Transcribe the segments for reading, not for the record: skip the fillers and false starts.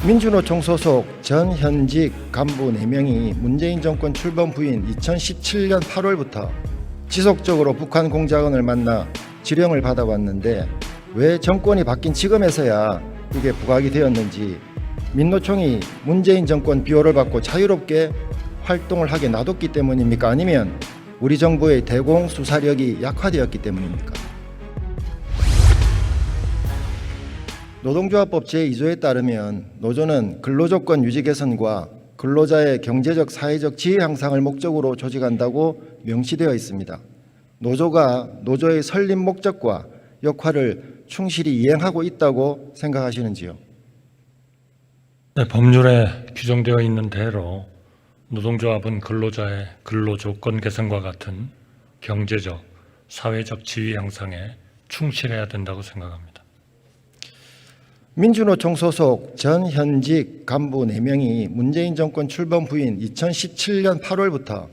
민주노총 소속 전 현직 간부 4명이 문재인 정권 출범 후인 2017년 8월부터 지속적으로 북한 공작원을 만나 지령을 받아왔는데 왜 정권이 바뀐 지금에서야 이게 부각이 되었는지, 민노총이 문재인 정권 비호를 받고 자유롭게 활동을 하게 놔뒀기 때문입니까? 아니면 우리 정부의 대공 수사력이 약화되었기 때문입니까? 노동조합법 제2조에 따르면 노조는 근로조건 유지 개선과 근로자의 경제적 사회적 지위 향상을 목적으로 조직한다고 명시되어 있습니다. 노조가 노조의 설립 목적과 역할을 충실히 이행하고 있다고 생각하시는지요? 네, 법률에 규정되어 있는 대로 노동조합은 근로자의 근로조건 개선과 같은 경제적, 사회적 지위 향상에 충실해야 된다고 생각합니다. 민주노총 소속 전 현직 간부 4명이 문재인 정권 출범 후인 2017년 8월부터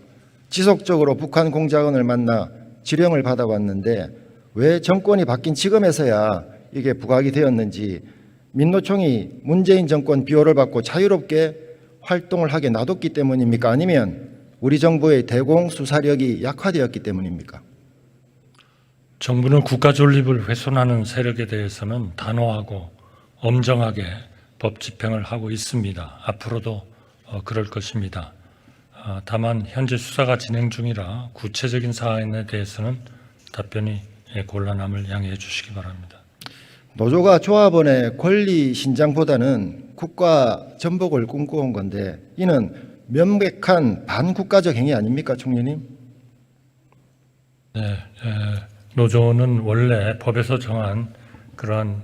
지속적으로 북한 공작원을 만나 지령을 받아왔는데 왜 정권이 바뀐 지금에서야 이게 부각이 되었는지, 민노총이 문재인 정권 비호를 받고 자유롭게 활동을 하게 놔뒀기 때문입니까? 아니면 우리 정부의 대공 수사력이 약화되었기 때문입니까? 정부는 국가 존립을 훼손하는 세력에 대해서는 단호하고 엄정하게 법 집행을 하고 있습니다. 앞으로도 그럴 것입니다. 다만 현재 수사가 진행 중이라 구체적인 사안에 대해서는 답변이 곤란함을 양해해 주시기 바랍니다. 노조가 조합원의 권리 신장보다는 국가 전복을 꿈꿔온 건데 이는 명백한 반국가적 행위 아닙니까, 총리님? 네, 노조는 원래 법에서 정한 그러한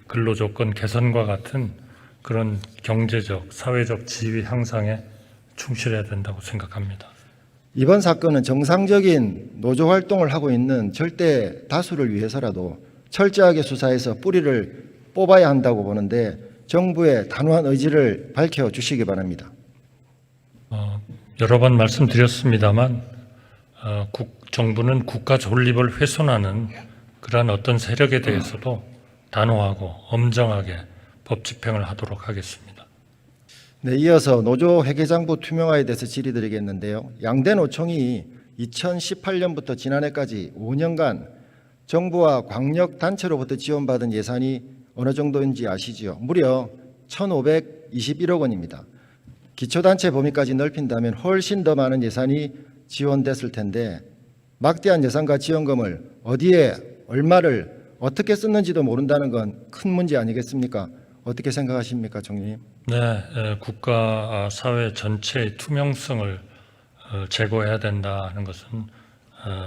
근로조건 개선과 같은 그런 경제적, 사회적 지위 향상에 충실해야 된다고 생각합니다. 이번 사건은 정상적인 노조 활동을 하고 있는 절대 다수를 위해서라도 철저하게 수사해서 뿌리를 뽑아야 한다고 보는데 정부의 단호한 의지를 밝혀주시기 바랍니다. 여러 번 말씀드렸습니다만 정부는 국가 존립을 훼손하는 그러한 어떤 세력에 대해서도 단호하고 엄정하게 법 집행을 하도록 하겠습니다. 네, 이어서 노조 회계장부 투명화에 대해서 질의드리겠는데요. 양대 노총이 2018년부터 지난해까지 5년간 정부와 광역단체로부터 지원받은 예산이 어느 정도인지 아시지요? 무려 1,521억 원입니다. 기초단체 범위까지 넓힌다면 훨씬 더 많은 예산이 지원됐을 텐데 막대한 예산과 지원금을 어디에 얼마를 어떻게 썼는지도 모른다는 건 큰 문제 아니겠습니까? 어떻게 생각하십니까, 총리님? 네, 국가 사회 전체의 투명성을 제고해야 된다는 것은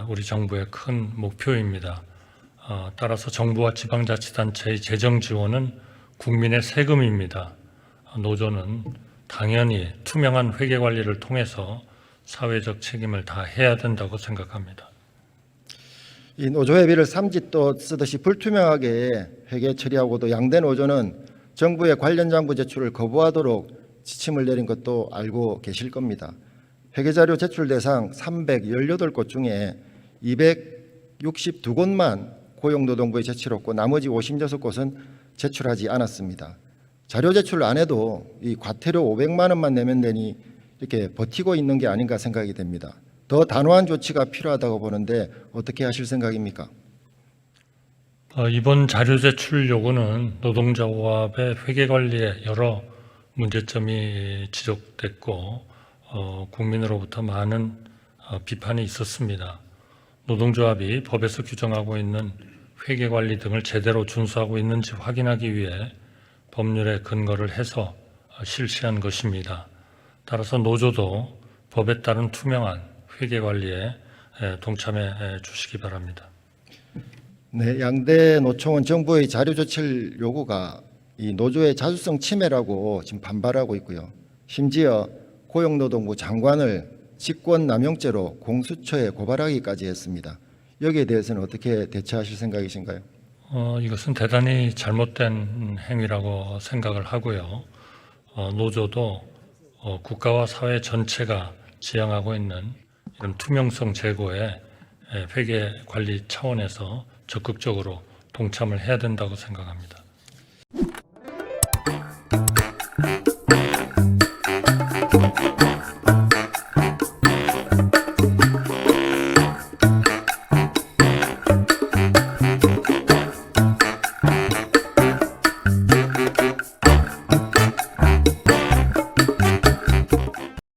우리 정부의 큰 목표입니다. 따라서 정부와 지방자치단체의 재정 지원은 국민의 세금입니다. 노조는 당연히 투명한 회계관리를 통해서 사회적 책임을 다해야 된다고 생각합니다. 이 노조회비를 삼짓돈 쓰듯이 불투명하게 회계 처리하고도 양대 노조는 정부의 관련 장부 제출을 거부하도록 지침을 내린 것도 알고 계실 겁니다. 회계자료 제출 대상 318곳 중에 262곳만 고용노동부에 제출했고 나머지 56곳은 제출하지 않았습니다. 자료 제출 안 해도 이 과태료 500만 원만 내면 되니 이렇게 버티고 있는 게 아닌가 생각이 됩니다. 더 단호한 조치가 필요하다고 보는데 어떻게 하실 생각입니까? 이번 자료 제출 요구는 노동조합의 회계관리에 여러 문제점이 지적됐고 국민으로부터 많은 비판이 있었습니다. 노동조합이 법에서 규정하고 있는 회계관리 등을 제대로 준수하고 있는지 확인하기 위해 법률에 근거를 해서 실시한 것입니다. 따라서 노조도 법에 따른 투명한 회계관리에 동참해 주시기 바랍니다. 네, 양대 노총은 정부의 자료 제출 요구가 이 노조의 자주성 침해라고 지금 반발하고 있고요. 심지어 고용노동부 장관을 직권남용죄로 공수처에 고발하기까지 했습니다. 여기에 대해서는 어떻게 대처하실 생각이신가요? 이것은 대단히 잘못된 행위라고 생각을 하고요. 노조도 국가와 사회 전체가 지향하고 있는 이런 투명성 제고에 회계 관리 차원에서 적극적으로 동참을 해야 된다고 생각합니다.